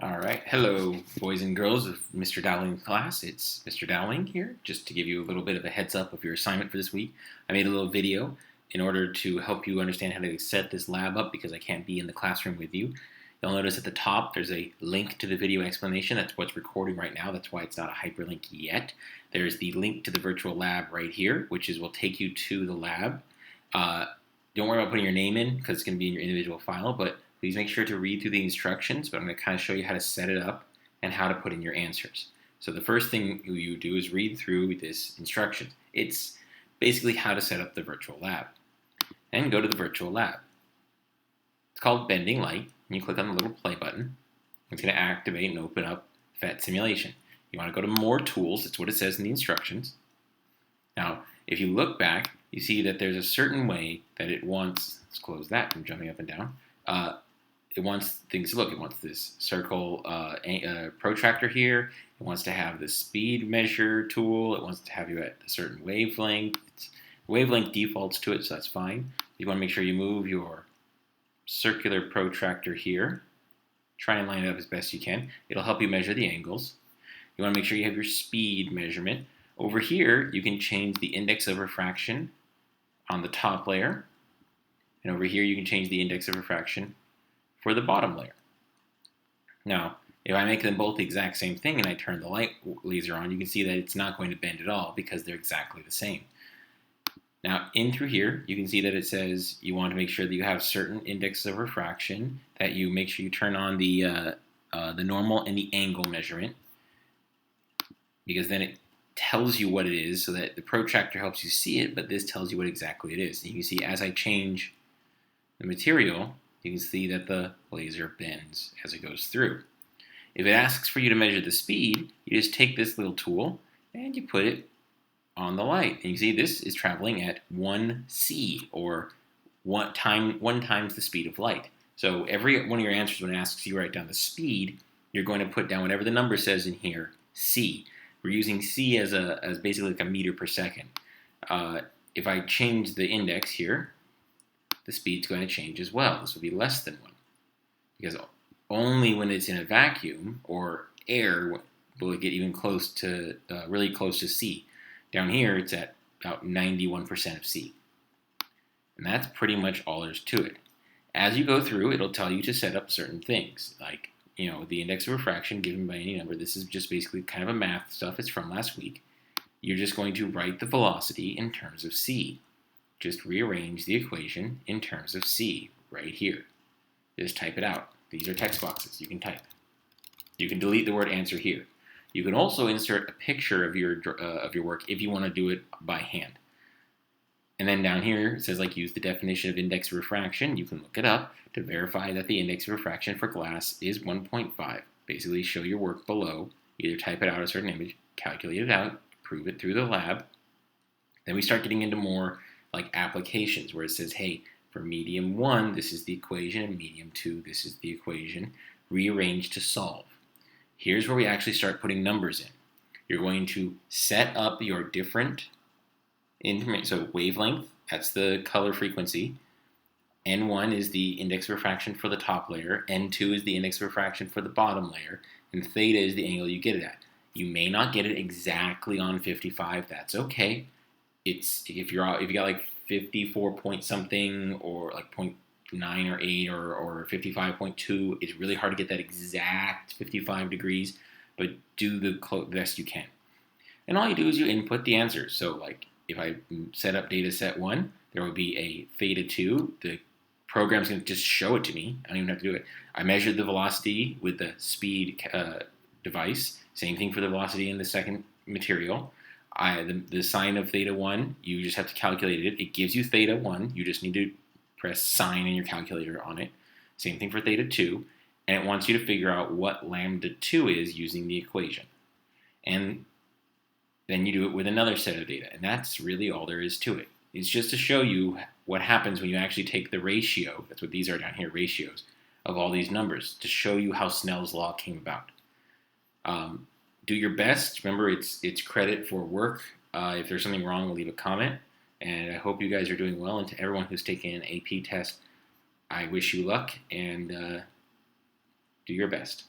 All right. Hello, boys and girls of Mr. Dowling class. It's Mr. Dowling here, just to give you a little bit of a heads up of your assignment for this week. I made a little video in order to help you understand how to set this lab up because I can't be in the classroom with you. You'll notice at the top there's a link to the video explanation. That's what's recording right now. That's why it's not a hyperlink yet. There's the link to the virtual lab right here, which will take you to the lab. Don't worry about putting your name in because it's going to be in your individual file, but please make sure to read through the instructions, but I'm going to kind of show you how to set it up and how to put in your answers. So the first thing you do is read through this instructions. It's basically how to set up the virtual lab. And go to the virtual lab. It's called Bending Light, and you click on the little play button. It's going to activate and open up PhET simulation. You want to go to More Tools. That's what it says in the instructions. Now, if you look back, you see that there's a certain way that it wants, let's close that from jumping up and down, it wants things to look. It wants this circle protractor here. It wants to have the speed measure tool. It wants to have you at a certain wavelength. Wavelength defaults to it, so that's fine. You want to make sure you move your circular protractor here. Try and line it up as best you can. It'll help you measure the angles. You want to make sure you have your speed measurement. Over here, you can change the index of refraction on the top layer. And over here, you can change the index of refraction for the bottom layer. Now, if I make them both the exact same thing and I turn the light laser on, you can see that it's not going to bend at all because they're exactly the same. Now, in through here, you can see that it says you want to make sure that you have certain index of refraction, that you make sure you turn on the normal and the angle measurement, because then it tells you what it is, so that the protractor helps you see it, but this tells you what exactly it is. And you can see as I change the material, you can see that the laser bends as it goes through. If it asks for you to measure the speed, you just take this little tool and you put it on the light. And you see this is traveling at 1c, or one times the speed of light. So every one of your answers, when it asks you to write down the speed, you're going to put down whatever the number says in here, c. We're using c as basically like a meter per second. If I change the index here, the speed's going to change as well. This will be less than 1. Because only when it's in a vacuum or air will it get even close to, really close to C. Down here, it's at about 91% of C. And that's pretty much all there's to it. As you go through, it'll tell you to set up certain things, like, the index of refraction given by any number. This is just basically kind of a math stuff. It's from last week. You're just going to write the velocity in terms of C. Just rearrange the equation in terms of C right here. Just type it out. These are text boxes. You can type. You can delete the word answer here. You can also insert a picture of your work if you want to do it by hand. And then down here it says use the definition of index of refraction. You can look it up to verify that the index of refraction for glass is 1.5. Basically show your work below. Either type it out a certain image, calculate it out, prove it through the lab. Then we start getting into more applications where it says, hey, for medium 1, this is the equation, and medium 2, this is the equation. Rearrange to solve. Here's where we actually start putting numbers in. You're going to set up your different information. So wavelength, that's the color frequency. N1 is the index of refraction for the top layer. N2 is the index of refraction for the bottom layer. And theta is the angle you get it at. You may not get it exactly on 55. That's okay. If you got 54 point something, or 0.9 or 8 or 55.2, it's really hard to get that exact 55 degrees, but do the best you can. And all you do is you input the answers. So if I set up data set 1, there will be a theta 2. The program's going to just show it to me. I don't even have to do it. I measured the velocity with the speed device. Same thing for the velocity in the second material. The sign of theta 1, you just have to calculate it. It gives you theta 1. You just need to press sign in your calculator on it. Same thing for theta 2. And it wants you to figure out what lambda 2 is using the equation. And then you do it with another set of data. And that's really all there is to it. It's just to show you what happens when you actually take the ratio, that's what these are down here, ratios, of all these numbers, to show you how Snell's law came about. Do your best. Remember, it's credit for work. If there's something wrong, we'll leave a comment. And I hope you guys are doing well. And to everyone who's taking an AP test, I wish you luck and do your best.